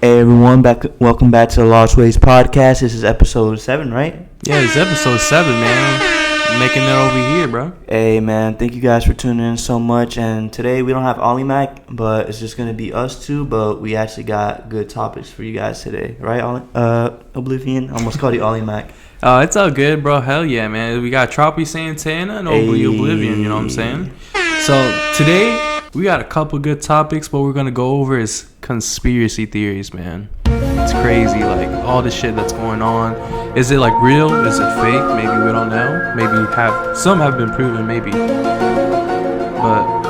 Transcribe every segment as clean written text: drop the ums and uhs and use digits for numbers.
Hey everyone, welcome back to the Lost Ways podcast. This is episode 7, right? Yeah, it's episode 7, man. Making it over here, bro. Hey man, thank you guys for tuning in so much. And today we don't have Ollie Mac, but it's just gonna be us two. But we actually got good topics for you guys today, right? Oblivion. I almost called you Ollie Mac. It's all good, bro. Hell yeah, man. We got Troppy Santana and Oblivion, you know what I'm saying? So today we got a couple good topics. What we're gonna go over is conspiracy theories, man. It's crazy, like all the shit that's going on. Is it like real? Is it fake? Maybe we don't know. Maybe some have been proven, maybe. But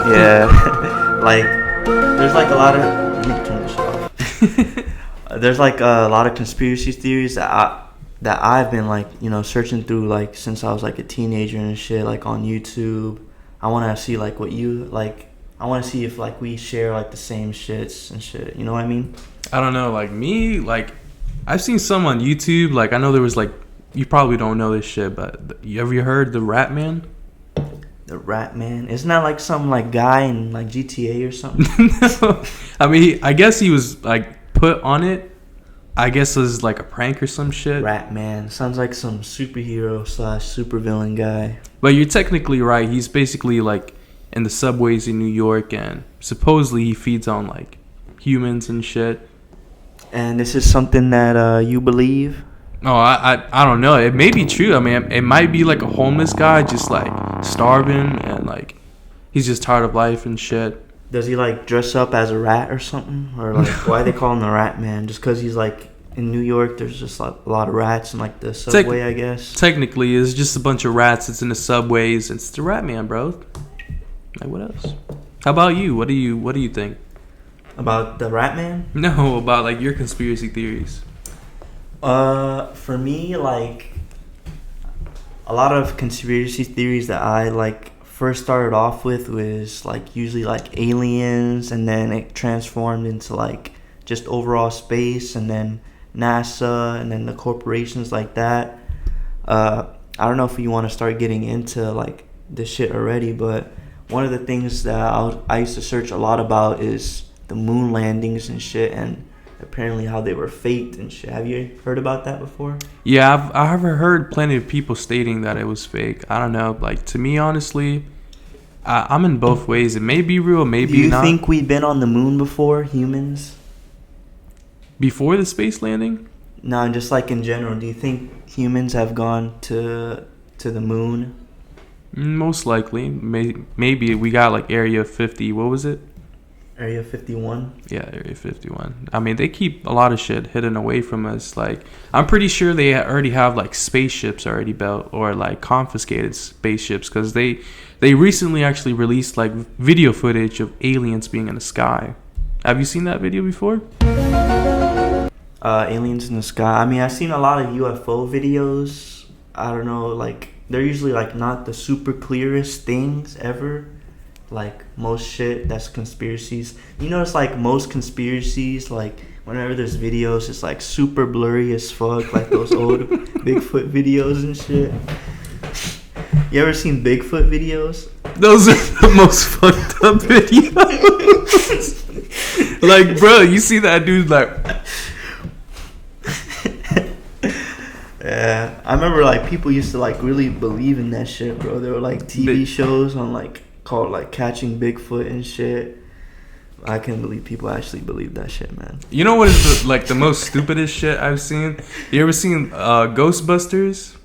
yeah, like there's like a lot of. Let me turn this off. There's like a lot of conspiracy theories that I've been like searching through like since I was like a teenager and shit, like on YouTube. I want to see like what you like. I want to see if like we share like the same shits and shit. You know what I mean? I don't know. Like me, like I've seen some on YouTube. Like I know there was like, you probably don't know this shit, but you ever heard the Rat Man? The Rat Man? Isn't that like some like guy in like GTA or something? No. I mean, I guess he was like put on it. I guess it was like a prank or some shit. Rat Man sounds like some superhero / supervillain guy. But you're technically right. He's basically like in the subways in New York, and supposedly he feeds on like humans and shit. And this is something that you believe? Oh, I don't know. It may be true. I mean, it might be like a homeless guy just like starving and like he's just tired of life and shit. Does he like dress up as a rat or something? Or like why they call him the Rat Man? Just because he's like in New York, there's just like a lot of rats in like the subway, I guess. Technically, it's just a bunch of rats. It's in the subways. It's the Rat Man, bro. Like what else? How about you? What do you think? About the Rat Man? No, about like your conspiracy theories. For me, like a lot of conspiracy theories that I like first started off with was like usually like aliens, and then it transformed into like just overall space, and then NASA, and then the corporations like that. I don't know if you want to start getting into like this shit already, but one of the things that I used to search a lot about is the moon landings and shit, and apparently how they were faked and shit. Have you heard about that before? Yeah, I've heard plenty of people stating that it was fake. I don't know. Like, to me, honestly, I'm in both ways. It may be real, maybe not. Do you think we've been on the moon before, humans? Before the space landing? No, just like in general. Do you think humans have gone to the moon? Most likely. Maybe we got like Area 50. What was it? Area 51? Yeah, Area 51. I mean, they keep a lot of shit hidden away from us. Like, I'm pretty sure they already have like spaceships already built, or like confiscated spaceships, because they recently actually released like video footage of aliens being in the sky. Have you seen that video before? Aliens in the sky. I mean, I've seen a lot of UFO videos. I don't know, like they're usually like not the super clearest things ever. Like most shit that's conspiracies. You know, it's like most conspiracies, like whenever there's videos, it's like super blurry as fuck, like those old Bigfoot videos and shit. You ever seen Bigfoot videos? Those are the most fucked up videos. Like, bro, you see that dude like... Yeah, I remember like people used to like really believe in that shit, bro. There were like TV shows on like called like Catching Bigfoot and shit. I can't believe people actually believe that shit, man. You know what is the most stupidest shit I've seen? You ever seen Ghostbusters?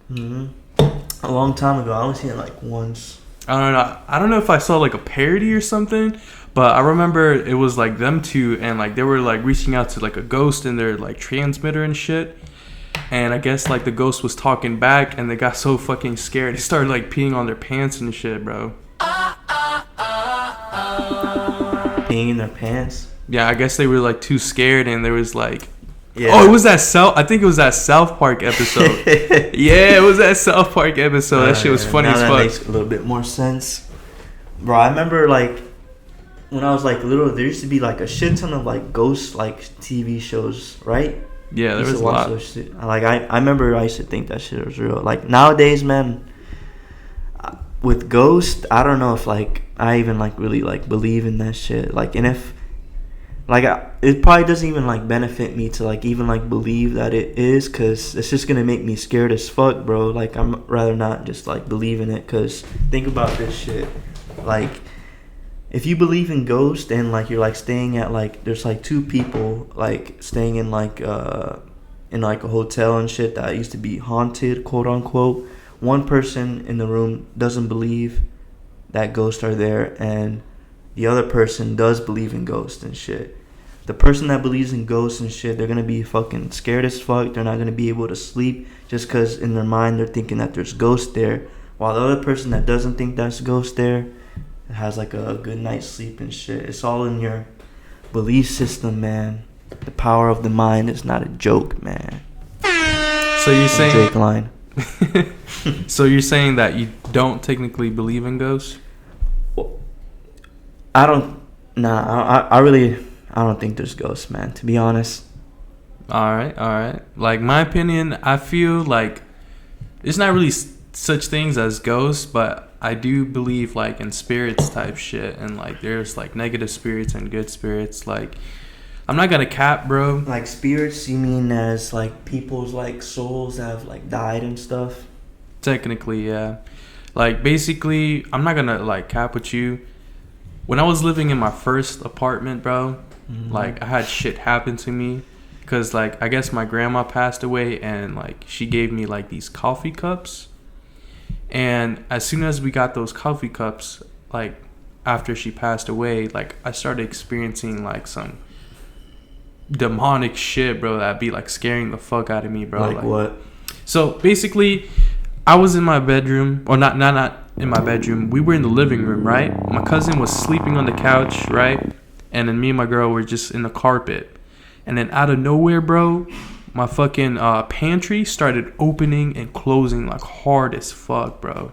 Mm-hmm. A long time ago. I only seen it like once. I don't know if I saw like a parody or something, but I remember it was like them two, and like they were like reaching out to like a ghost in their like transmitter and shit. And I guess like the ghost was talking back, and they got so fucking scared they started like peeing on their pants and shit, bro. Peeing in their pants? Yeah, I guess they were like too scared, and there was like, yeah. Oh, it was that I think it was that South Park episode. Yeah, it was that South Park episode. That shit was funny as fuck. That makes a little bit more sense, bro. I remember like when I was like little, there used to be like a shit ton of like ghost like TV shows, right? Yeah, there was a lot. Like I remember I used to think that shit was real. Like nowadays, man, with ghosts, I don't know if like I even like really like believe in that shit. Like, and if like it probably doesn't even like benefit me to like even like believe that it is, because it's just gonna make me scared as fuck, bro. Like I'm rather not just like believe in it, because think about this shit. Like if you believe in ghosts and like you're like staying at like there's like two people like staying in like a hotel and shit that used to be haunted, quote unquote. One person in the room doesn't believe that ghosts are there, and the other person does believe in ghosts and shit. The person that believes in ghosts and shit, they're gonna be fucking scared as fuck. They're not gonna be able to sleep just because in their mind they're thinking that there's ghosts there. While the other person that doesn't think there's ghosts there has like a good night's sleep and shit. It's all in your belief system, man. The power of the mind is not a joke, man. So you're saying Drake line. So you're saying that you don't technically believe in ghosts? I don't. Nah, I don't think there's ghosts, man. To be honest. All right. Like my opinion, I feel like it's not really such things as ghosts, but I do believe like in spirits type shit, and like there's like negative spirits and good spirits. Like I'm not gonna cap, bro. Like spirits, you mean as like people's like souls that have like died and stuff? Technically, yeah. Like basically, I'm not gonna like cap with you. When I was living in my first apartment, bro, like I had shit happen to me, cause like I guess my grandma passed away, and like she gave me like these coffee cups, and as soon as we got those coffee cups, like after she passed away, like I started experiencing like some demonic shit, bro, that'd be like scaring the fuck out of me, bro. Like what? So basically, I was in my bedroom, or not in my bedroom. We were in the living room, right? My cousin was sleeping on the couch, right? And then me and my girl were just in the carpet. And then out of nowhere, bro, my fucking pantry started opening and closing like hard as fuck, bro.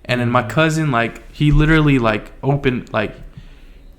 And then my cousin, like, he literally like opened, like,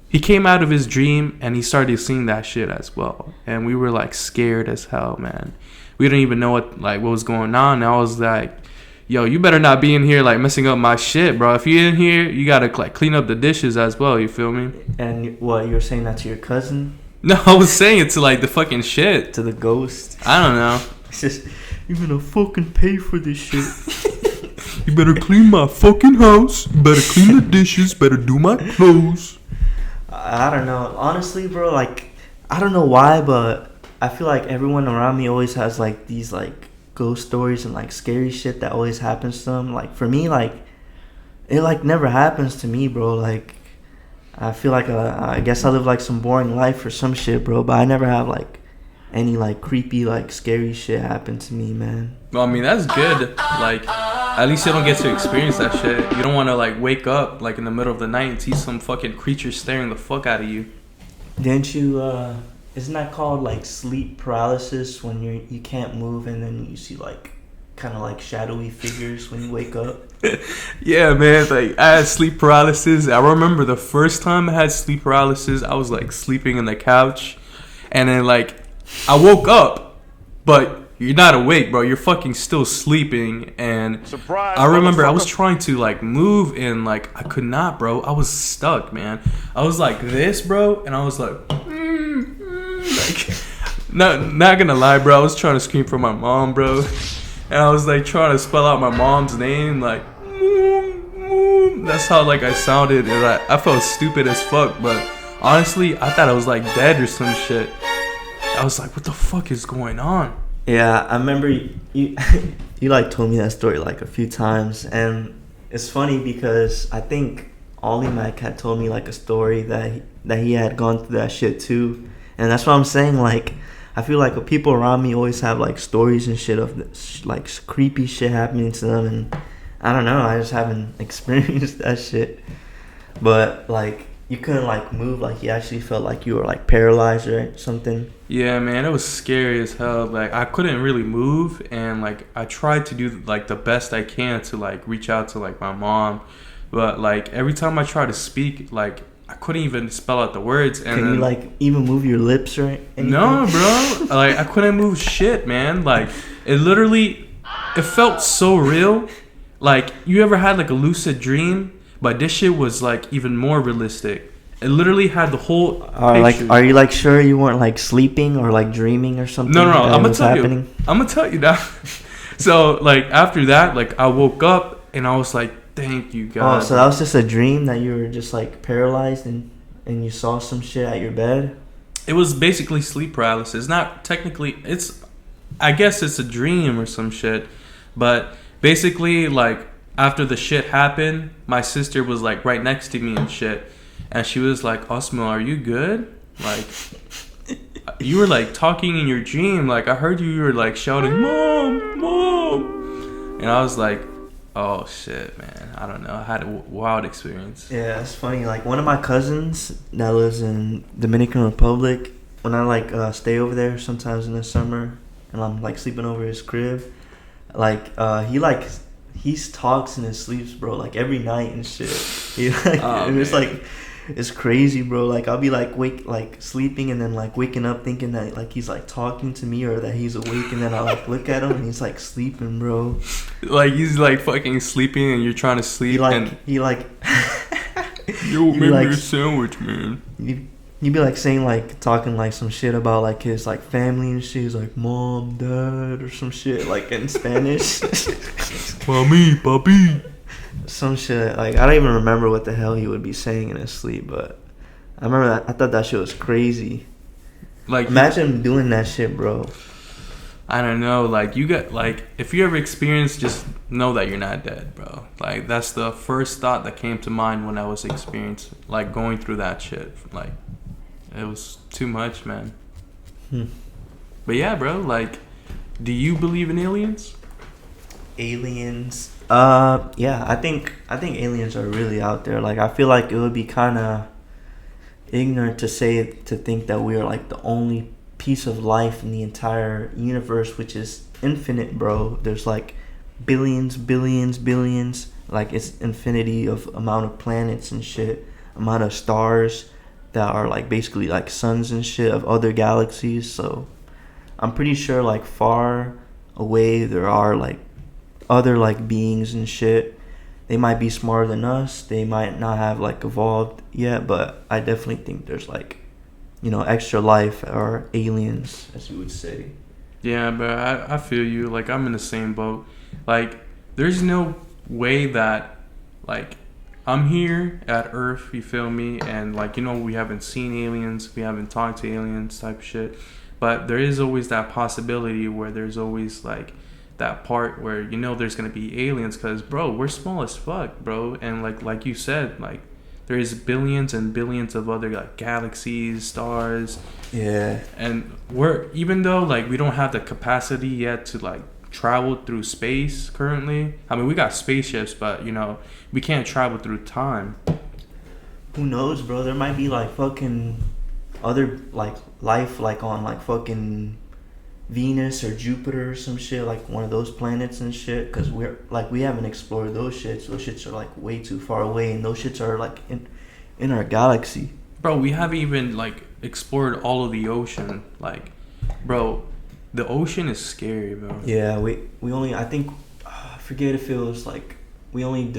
he came out of his dream and he started seeing that shit as well. And we were like scared as hell, man. We didn't even know what was going on. And I was like, yo, you better not be in here like messing up my shit, bro. If you're in here, you gotta like clean up the dishes as well. You feel me? And what, you were saying that to your cousin? No, I was saying it to like the fucking shit. To the ghost? I don't know. It's just, you're gonna fucking pay for this shit. You better clean my fucking house. You better clean the dishes. Better do my clothes. I don't know. Honestly, bro, like, I don't know why, but I feel like everyone around me always has like these like ghost stories and like scary shit that always happens to them. Like for me, like it like never happens to me, bro. Like I feel like I guess I live like some boring life or some shit, bro. But I never have like any like creepy like scary shit happen to me, man. Well, I mean that's good. Like at least you don't get to experience that shit. You don't want to like wake up like in the middle of the night and see some fucking creature staring the fuck out of you. Didn't you? Isn't that called like sleep paralysis, when you can't move and then you see like kind of like shadowy figures when you wake up? Yeah, man. Like I had sleep paralysis. I remember the first time I had sleep paralysis, I was like sleeping on the couch, and then like I woke up, but you're not awake, bro. You're fucking still sleeping. And surprise, I remember I was trying to like move and like I could not, bro. I was stuck, man. I was like this, bro, and I was like. Like, not gonna lie, bro. I was trying to scream for my mom, bro, and I was like trying to spell out my mom's name, like, that's how like I sounded, and I felt stupid as fuck. But honestly, I thought I was like dead or some shit. I was like, what the fuck is going on? Yeah, I remember you you like told me that story like a few times, and it's funny because I think Ollie Mac had told me like a story that he had gone through that shit too. And that's what I'm saying, like, I feel like the people around me always have, like, stories and shit of, like, creepy shit happening to them, and I don't know, I just haven't experienced that shit. But, like, you couldn't, like, move, like, you actually felt like you were, like, paralyzed or something. Yeah, man, it was scary as hell. Like, I couldn't really move, and, like, I tried to do, like, the best I can to, like, reach out to, like, my mom. But, like, every time I try to speak, like, I couldn't even spell out the words. And can you like even move your lips or anything? No, bro. Like I couldn't move shit, man. Like it felt so real. Like you ever had like a lucid dream, but this shit was like even more realistic. It literally had the whole Like, picture. are you like sure you weren't like sleeping or like dreaming or something? No. I'm gonna tell happening? you. I'm gonna tell you that. So like after that, like I woke up and I was like, "Thank you, God." Oh, so that was just a dream that you were just like paralyzed and you saw some shit at your bed? It was basically sleep paralysis. Not technically. I guess it's a dream or some shit. But basically, like after the shit happened, my sister was like right next to me and shit, and she was like, "Osmo, are you good? Like." You were like talking in your dream, like I heard you were like shouting, "Mom, Mom," and I was like, "Oh shit, man! I don't know." I had a wild experience. Yeah, it's funny. Like one of my cousins that lives in Dominican Republic, when I like stay over there sometimes in the summer, and I'm like sleeping over his crib, like he talks in his sleeps, bro. Like every night and shit. He like and it's like. It's crazy, bro. Like I'll be like sleeping and then like waking up thinking that like he's like talking to me or that he's awake, and then I like look at him and he's like sleeping, bro. Like he's like fucking sleeping and you're trying to sleep. He like Yo, make me a sandwich, man. He'd be like saying like talking like some shit about like his like family and shit. He's like mom, dad, or some shit like in Spanish. Mami, papi. Some shit like I don't even remember what the hell he would be saying in his sleep, but I remember that I thought that shit was crazy. Like imagine doing that shit, bro. I don't know, like you got like if you ever experience, just know that you're not dead, bro. Like that's the first thought that came to mind when I was experiencing like going through that shit. Like it was too much, man. But yeah, bro, like do you believe in aliens? Aliens. Yeah, I think aliens are really out there. Like I feel like it would be kind of ignorant to think that we are like the only piece of life in the entire universe, which is infinite, bro. There's like billions, like it's infinity of amount of planets and shit, amount of stars that are like basically like suns and shit of other galaxies. So I'm pretty sure like far away there are like other like beings and shit. They might be smarter than us, they might not have like evolved yet, but I definitely think there's like, you know, extra life or aliens, as you would say. Yeah, but I feel you. Like I'm in the same boat. Like there's no way that like I'm here at Earth, you feel me, and like, you know, we haven't seen aliens, we haven't talked to aliens type of shit, but there is always that possibility where there's always like that part where, you know, there's gonna be aliens, because bro, we're small as fuck, bro, and like you said, like there's billions and billions of other like galaxies, stars. Yeah. And we're, even though like we don't have the capacity yet to like travel through space currently, I mean we got spaceships, but you know, we can't travel through time. Who knows, bro? There might be like fucking other like life like on like fucking Venus or Jupiter or some shit, like one of those planets and shit, because we're like we haven't explored those shits. Those shits are like way too far away, and those shits are like in our galaxy. Bro, we haven't even like explored all of the ocean. Like, bro, the ocean is scary, bro. Yeah, we only, I think I forget if it was like we only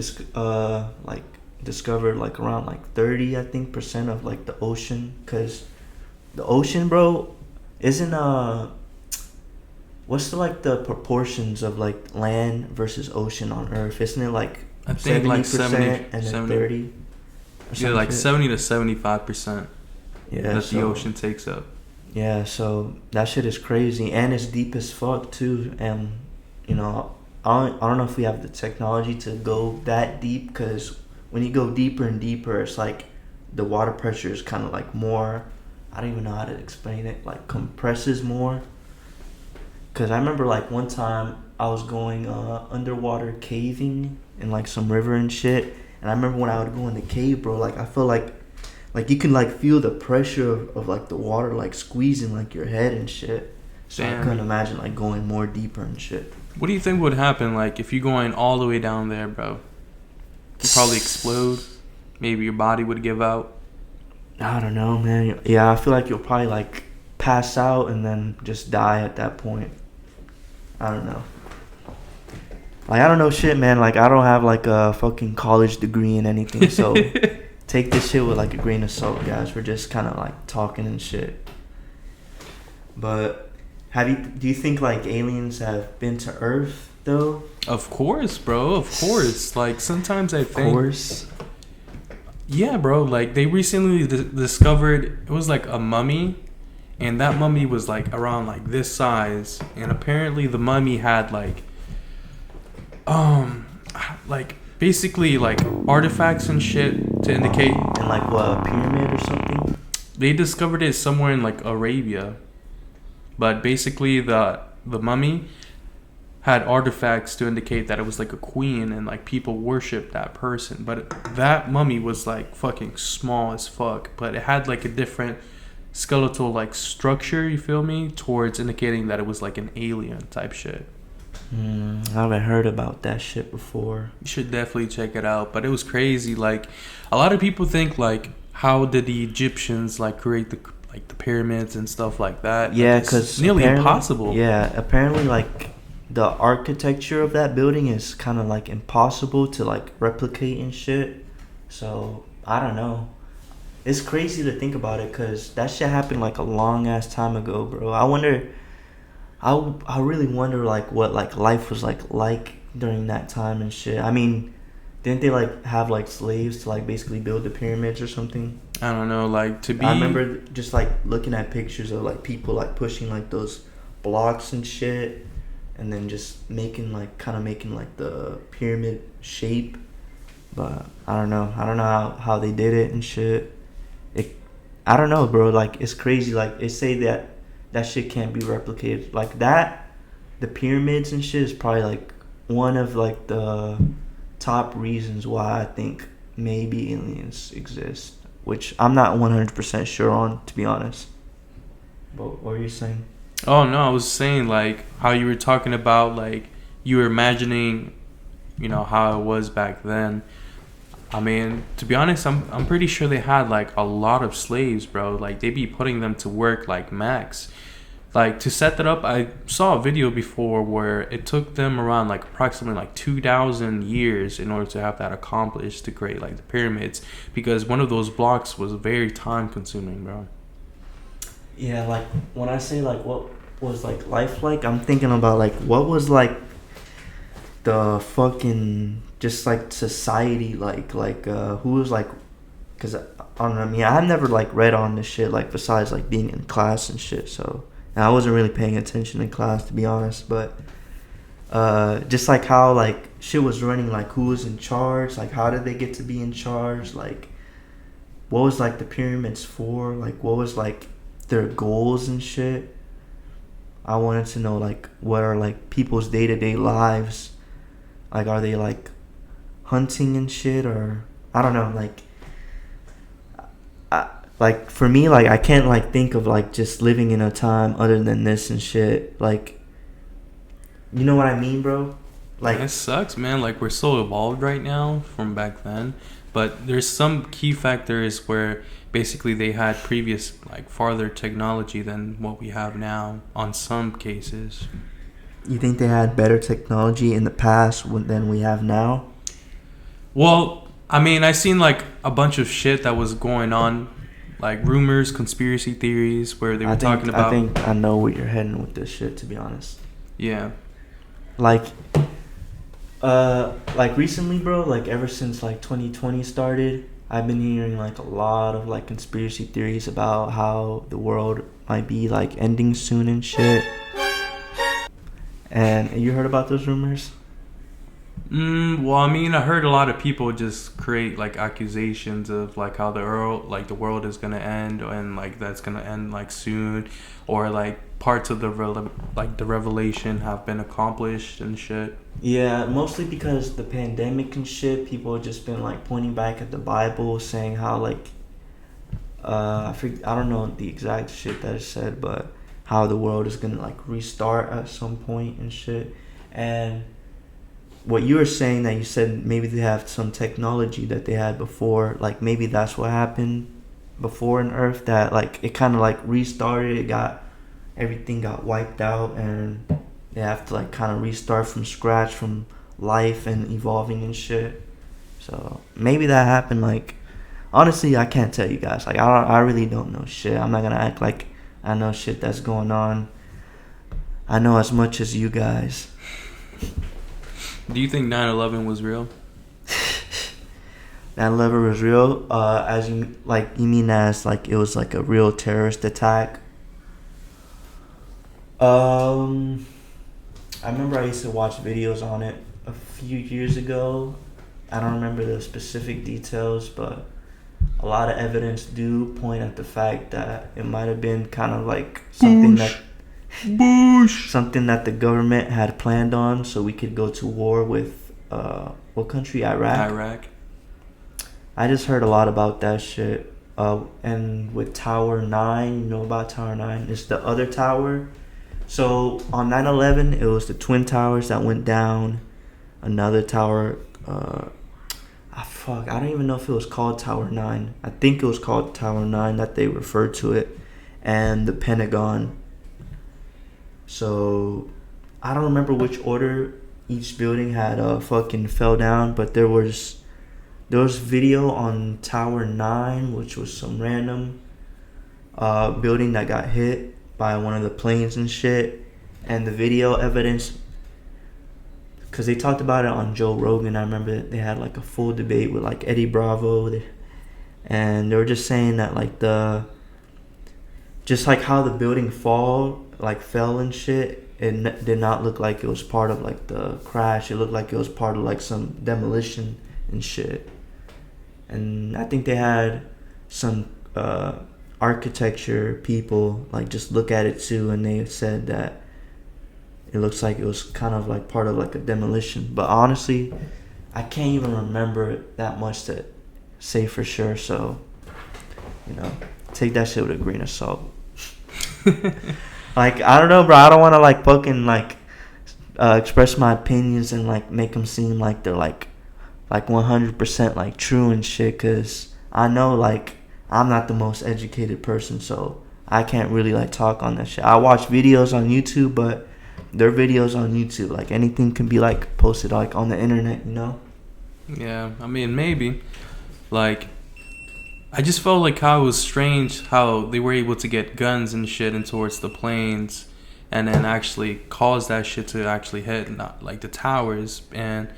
discovered like around like 30 I think percent of like the ocean, because the ocean, bro, isn't what's the like the proportions of like land versus ocean on Earth? Isn't it like I think 70% like 70 and then 70, 30? Yeah, like 70 to 75%. Yeah, that the ocean takes up. Yeah, so that shit is crazy, and it's deep as fuck too. And you know, I don't know if we have the technology to go that deep, because when you go deeper and deeper, it's like the water pressure is kind of like more. I don't even know how to explain it. Like compresses more. Cause I remember like one time I was going underwater caving in like some river and shit, and I remember when I would go in the cave, bro, like I felt like you can like feel the pressure of like the water like squeezing like your head and shit. So damn. I couldn't imagine like going more deeper and shit. What do you think would happen like if you going all the way down there, bro? You'd probably explode. Maybe your body would give out. I don't know, man. Yeah, I feel like you'll probably like pass out and then just die at that point. I don't know. Like, I don't know shit, man. Like, I don't have like a fucking college degree in anything, so take this shit with like a grain of salt, guys. We're just kind of like talking and shit. But do you think like aliens have been to Earth though? Of course, bro. Of course. Like sometimes I think. Of course. Yeah, bro. Like they recently discovered it was like a mummy, and that mummy was like around like this size, and apparently the mummy had like basically like artifacts and shit to indicate. And like what, a pyramid or something? They discovered it somewhere in like Arabia, but basically the mummy had artifacts to indicate that it was like a queen and like people worshipped that person. But that mummy was like fucking small as fuck, but it had like a different skeletal like structure, you feel me, towards indicating that it was like an alien type shit. I haven't heard about that shit before. You should definitely check it out. But it was crazy. Like a lot of people think like, how did the Egyptians like create the pyramids and stuff like that? Yeah, because nearly impossible. Yeah, apparently like the architecture of that building is kind of like impossible to like replicate and shit. So I don't know. It's crazy to think about it because that shit happened like a long ass time ago, bro. I really wonder like what like life was like during that time and shit. I mean, didn't they like have like slaves to like basically build the pyramids or something? I don't know, like to be. I remember just like looking at pictures of like people like pushing like those blocks and shit, and then just making like the pyramid shape. But I don't know how they did it and shit. I don't know, bro. Like it's crazy. Like they say that shit can't be replicated. Like that, the pyramids and shit is probably like one of like the top reasons why I think maybe aliens exist, which I'm not 100% sure on, to be honest. But what were you saying? Oh no, I was saying like how you were talking about like you were imagining, you know, how it was back then. I mean, to be honest, I'm pretty sure they had like a lot of slaves, bro. Like they be putting them to work like max. Like to set that up, I saw a video before where it took them around like approximately like 2,000 years in order to have that accomplished to create like the pyramids, because one of those blocks was very time consuming, bro. Yeah, like when I say like what was like life like, I'm thinking about like what was like the fucking just like society like who was like, because I don't know, I mean I've never like read on this shit like besides like being in class and shit, so and I wasn't really paying attention in class, to be honest, but just like how like shit was running, like who was in charge, like how did they get to be in charge, like what was like the pyramids for, like what was like their goals and shit. I wanted to know like what are like people's day-to-day lives, like are they like hunting and shit, or I don't know, like for me, like I can't like think of like just living in a time other than this and shit, like you know what I mean, bro? Like it sucks, man. Like we're so evolved right now from back then, but there's some key factors where basically they had previous like farther technology than what we have now on some cases. You think they had better technology in the past than we have now? Well, I mean, I seen like a bunch of shit that was going on, like rumors, conspiracy theories, where they were talking about. I think I know where you're heading with this shit, to be honest. Yeah. Like recently, bro, like ever since like 2020 started, I've been hearing like a lot of like conspiracy theories about how the world might be like ending soon and shit. And you heard about those rumors? Well, I mean, I heard a lot of people just create like accusations of like how the world is gonna end, and like that's gonna end like soon, or like parts of the revelation have been accomplished and shit. Yeah, mostly because the pandemic and shit. People have just been like pointing back at the Bible, saying how like I don't know the exact shit that is said, but how the world is gonna like restart at some point and shit. And what you were saying, that you said maybe they have some technology that they had before, like maybe that's what happened before in Earth, that like it kind of like restarted, everything got wiped out, and they have to like kind of restart from scratch, from life and evolving and shit. So maybe that happened like honestly, I can't tell you guys. Like, I really don't know shit. I'm not gonna act like I know shit that's going on. I know as much as you guys. Do you think 9/11 was real? 9/11 was real. As you you mean as like it was like a real terrorist attack? I remember I used to watch videos on it a few years ago. I don't remember the specific details, but a lot of evidence do point at the fact that it might have been kind of like something something that the government had planned on, so we could go to war with what country? Iraq. I just heard a lot about that shit. And with Tower 9, you know about Tower 9? It's the other tower. So on 9/11, it was the Twin Towers that went down. Another tower, I don't even know if it was called Tower 9. I think it was called Tower 9 that they referred to it. And the Pentagon. So I don't remember which order each building had fucking fell down, but there was video on Tower 9, which was some random building that got hit by one of the planes and shit. And the video evidence, because they talked about it on Joe Rogan. I remember they had like a full debate with like Eddie Bravo, and they were just saying that like just like how the building fell and shit, it did not look like it was part of like the crash. It looked like it was part of like some demolition and shit. And I think they had some architecture people like just look at it too, and they said that it looks like it was kind of like part of like a demolition. But honestly, I can't even remember that much to say for sure. So, take that shit with a grain of salt. Like, I don't know, bro. I don't want to like fucking like express my opinions and like make them seem like they're like 100% like true and shit, because I know like I'm not the most educated person, so I can't really like talk on that shit. I watch videos on YouTube, but they're videos on YouTube. Like anything can be like posted like on the internet, Yeah, I mean maybe. Like, I just felt like how it was strange how they were able to get guns and shit in towards the planes, and then actually cause that shit to actually hit not like the towers. And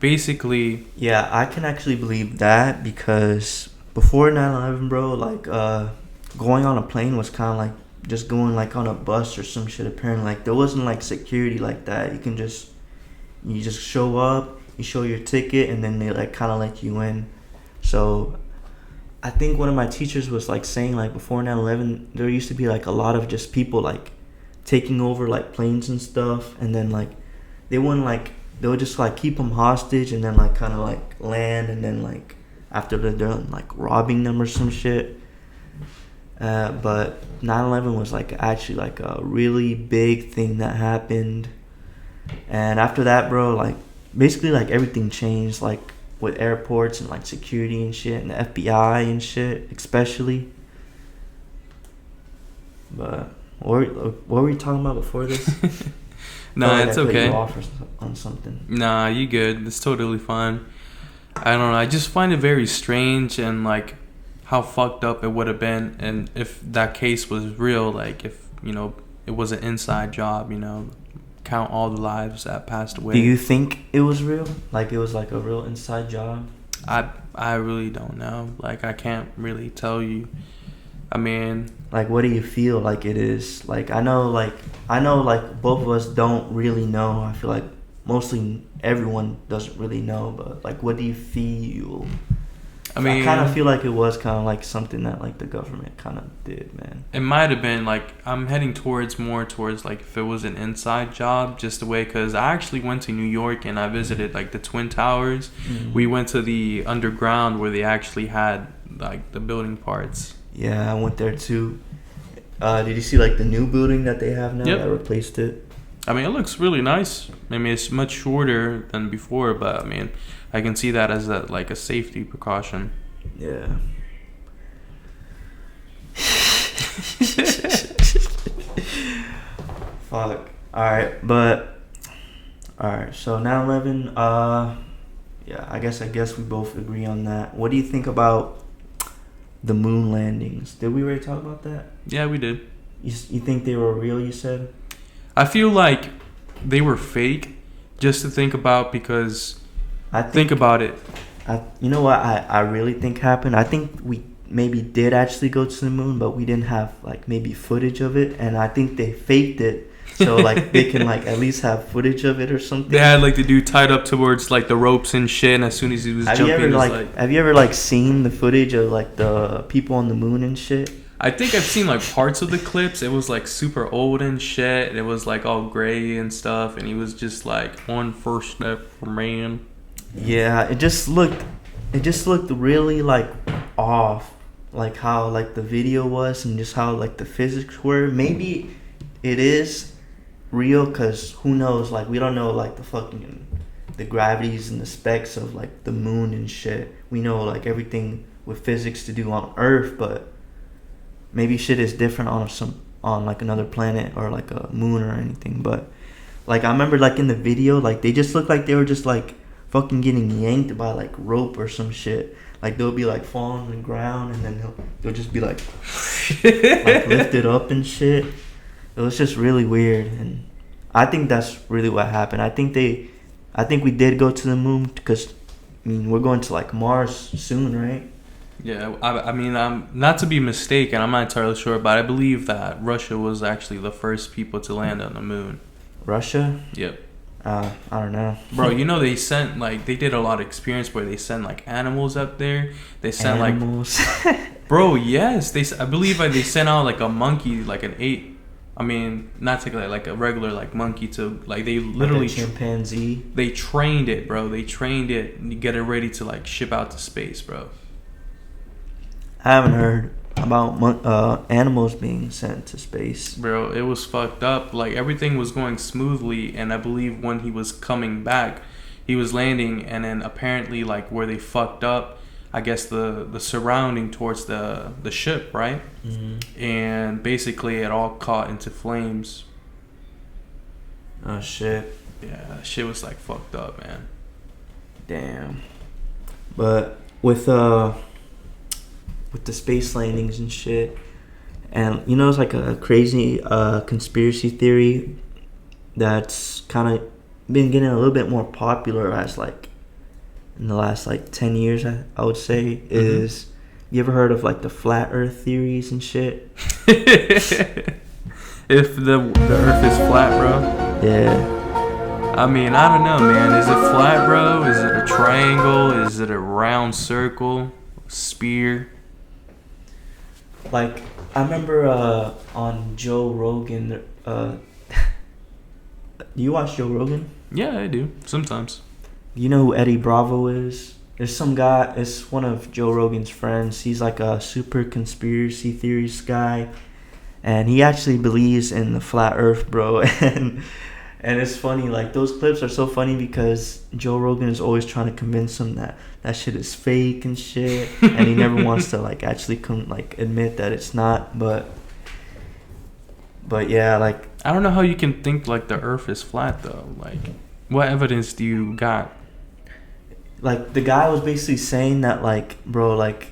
basically, yeah, I can actually believe that, because before 9/11, bro, like going on a plane was kind of like just going like on a bus or some shit. Apparently, like there wasn't like security like that. You just show up, you show your ticket, and then they like kind of let you in. So I think one of my teachers was like saying like before 9/11 there used to be like a lot of just people like taking over like planes and stuff, and then like they would just like keep them hostage and then like kind of like land, and then like after they're done like robbing them or some shit. But 9/11 was like actually like a really big thing that happened, and after that, bro, like basically like everything changed, like with airports and like security and shit, and the FBI and shit especially. But what were you talking about before this? No, it's okay. You off on something. Nah, you good. It's totally fine. I don't know. I just find it very strange, and like how fucked up it would have been, and if that case was real, like if it was an inside job, count all the lives that passed away. Do you think it was real? Like it was like a real inside job? I really don't know. Like I can't really tell you. I mean, like what do you feel like it is? Like I know like both of us don't really know. I feel like mostly everyone doesn't really know, but like what do you feel? I mean, I kind of feel like it was kind of like something that like the government kind of did, man. It might have been like I'm heading more towards like if it was an inside job, just the way, because I actually went to New York and I visited like the Twin Towers. Mm-hmm. We went to the underground where they actually had like the building parts. Yeah, I went there too. Did you see like the new building that they have now that replaced it? I mean, it looks really nice. I mean, it's much shorter than before, but I mean, I can see that as a safety precaution. Yeah. Fuck. Alright, so 9/11, yeah, I guess we both agree on that. What do you think about the moon landings. Did we already talk about that? Yeah, we did. You think they were real? You said. I feel like they were fake, just to think about because. Think about it. You know what I really think happened? I think we maybe did actually go to the moon, but we didn't have like maybe footage of it, and I think they faked it. So like they can like at least have footage of it or something. They had like the dude tied up towards like the ropes and shit, and as soon as he was jumping, have you ever like seen the footage of like the people on the moon and shit? I think I've seen like parts of the clips. It was like super old and shit. And it was like all gray and stuff, and he was just like one first step for man. Yeah, it just looked really like off, like how like the video was and just how like the physics were. Maybe it is real, cause who knows? Like we don't know like the gravities and the specs of like the moon and shit. We know like everything with physics to do on Earth, but maybe shit is different on like another planet or like a moon or anything. But like I remember like in the video, like they just looked like they were just like fucking getting yanked by like rope or some shit. Like they'll be like falling on the ground and then they'll just be like like lifted up and shit. It was just really weird, and I think that's really what happened. I think we did go to the moon, because I mean we're going to like Mars soon, right? Yeah, I mean, not to be mistaken, I'm not entirely sure, but I believe that Russia was actually the first people to land on the moon. Russia? Yep. I don't know. Bro, you know they sent, like, they did a lot of experience where they sent, like, animals up there. They sent, animals. Like... Bro, yes. I believe they sent out, like, a monkey, like an ape. I mean, not like a regular, like, monkey to, like, they literally... Like a chimpanzee? They trained it, bro. They trained it and get it ready to, like, ship out to space, bro. I haven't heard about animals being sent to space. Bro, it was fucked up. Like, everything was going smoothly, and I believe when he was coming back, he was landing, and then apparently, like, where they fucked up, I guess the surrounding towards the ship, right? Mm-hmm. And basically it all caught into flames. Oh, shit. Yeah, shit was, like, fucked up, man. Damn. But with the space landings and shit, and you know, it's like a crazy conspiracy theory that's kind of been getting a little bit more popular as like in the last like 10 years, I would say. Mm-hmm. Is you ever heard of like the flat earth theories and shit? If the earth is flat, bro? Yeah. I mean, I don't know, man. Is it flat, bro? Is it a triangle? Is it a round circle? Spear? Like, I remember on Joe Rogan, do you watch Joe Rogan? Yeah, I do. Sometimes. You know who Eddie Bravo is? There's some guy, it's one of Joe Rogan's friends. He's like a super conspiracy theorist guy. And he actually believes in the flat earth, bro. And it's funny, like, those clips are so funny because Joe Rogan is always trying to convince him that shit is fake and shit. And he never wants to, like, actually admit that it's not. But yeah, like... I don't know how you can think, like, the earth is flat, though. Like, what evidence do you got? Like, the guy was basically saying that, like, bro, like,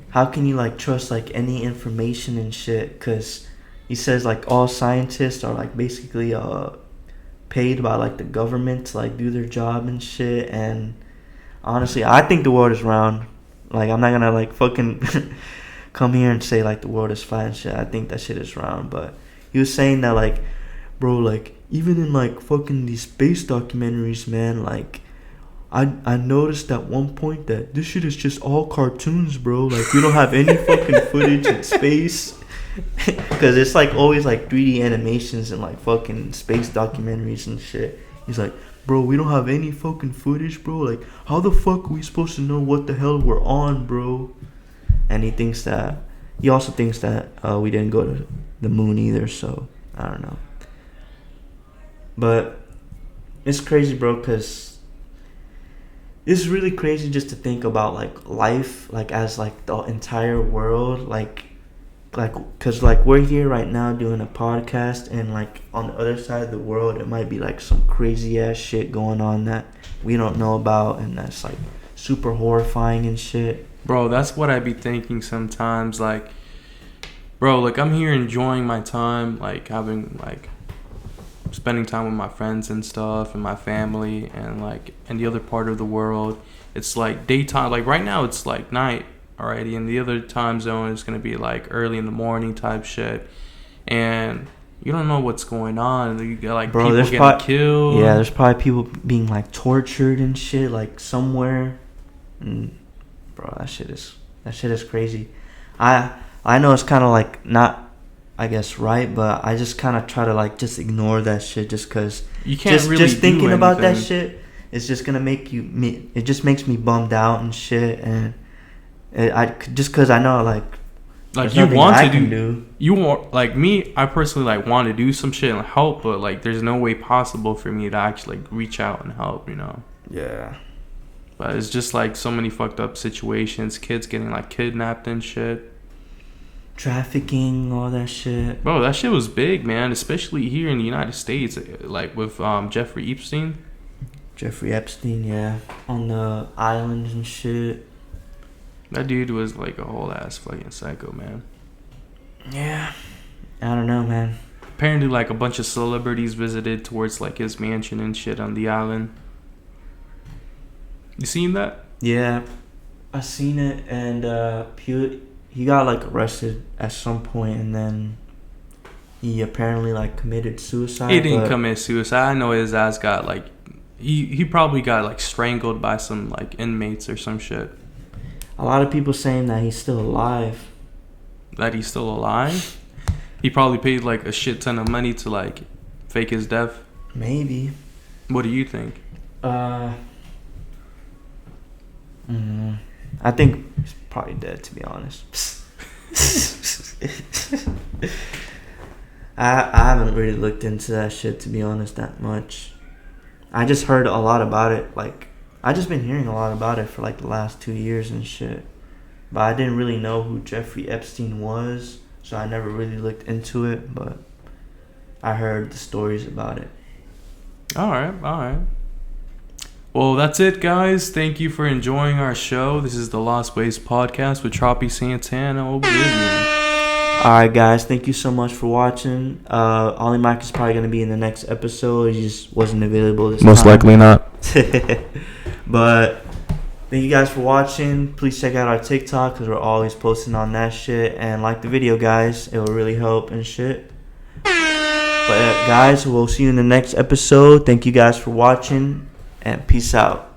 how can you, like, trust, like, any information and shit? Because he says, like, all scientists are, like, basically, paid by like the government to like do their job and shit. And honestly, I think the world is round. Like, I'm not gonna like fucking come here and say like the world is flat and shit. I think that shit is round. But he was saying that like, bro, like even in like fucking these space documentaries, man, like I noticed at one point that this shit is just all cartoons, bro. Like we don't have any fucking footage in space. Because it's like always like 3D animations and like fucking space documentaries and shit. He's like, bro, we don't have any fucking footage, bro. Like, how the fuck are we supposed to know what the hell we're on, bro? And he also thinks that we didn't go to the moon either, so I don't know. But it's crazy, bro, because it's really crazy just to think about like life, like as like the entire world, like because like we're here right now doing a podcast, and like on the other side of the world it might be like some crazy ass shit going on that we don't know about, and that's like super horrifying and shit. Bro, that's what I be thinking sometimes. Like, bro, like I'm here enjoying my time, like having like spending time with my friends and stuff and my family, and like in the other part of the world it's like daytime. Like right now it's like night already, and the other time zone is gonna be like early in the morning type shit, and you don't know what's going on. You got like Bro, people getting killed. Yeah, there's probably people being like tortured and shit, like somewhere. And bro, that shit is crazy. I know it's kind of like not, I guess, right, but I just kind of try to like just ignore that shit, just cause you can't really just thinking do about that anything. shit, it's just gonna make me. It just makes me bummed out and shit, and just cause I know like You want I to can do you want, like me, I personally like want to do some shit and help, but like there's no way possible for me to actually like reach out and help, you know. Yeah. But it's just like so many fucked up situations, kids getting like kidnapped and shit, Trafficking, all that shit. bro. That shit was big, man, especially here in the United States, like with Jeffrey Epstein. Jeffrey Epstein, yeah, on the islands and shit. That dude was like a whole ass fucking psycho, man. Yeah, I don't know, man. Apparently like a bunch of celebrities visited towards like his mansion and shit on the island. You seen that? Yeah, I seen it, and he got like arrested at some point, and then he apparently like committed suicide. He didn't commit suicide. I know his ass got like he probably got like strangled by some like inmates or some shit. A lot of people saying that he's still alive. That he's still alive? He probably paid like a shit ton of money to like fake his death. Maybe. What do you think? I think he's probably dead, to be honest. I haven't really looked into that shit, to be honest, that much. I just heard a lot about it. Like, I just been hearing a lot about it for like the last 2 years and shit. But I didn't really know who Jeffrey Epstein was, so I never really looked into it. But I heard the stories about it. All right. Well, that's it, guys. Thank you for enjoying our show. This is the Lost Ways podcast with Troppy Santana Oblivion. Alright, guys, thank you so much for watching. Ollie Mike is probably going to be in the next episode. He just wasn't available this time. Most likely not. But thank you guys for watching. Please check out our TikTok, because we're always posting on that shit. And like the video, guys. It will really help and shit. But guys, we'll see you in the next episode. Thank you guys for watching, and peace out.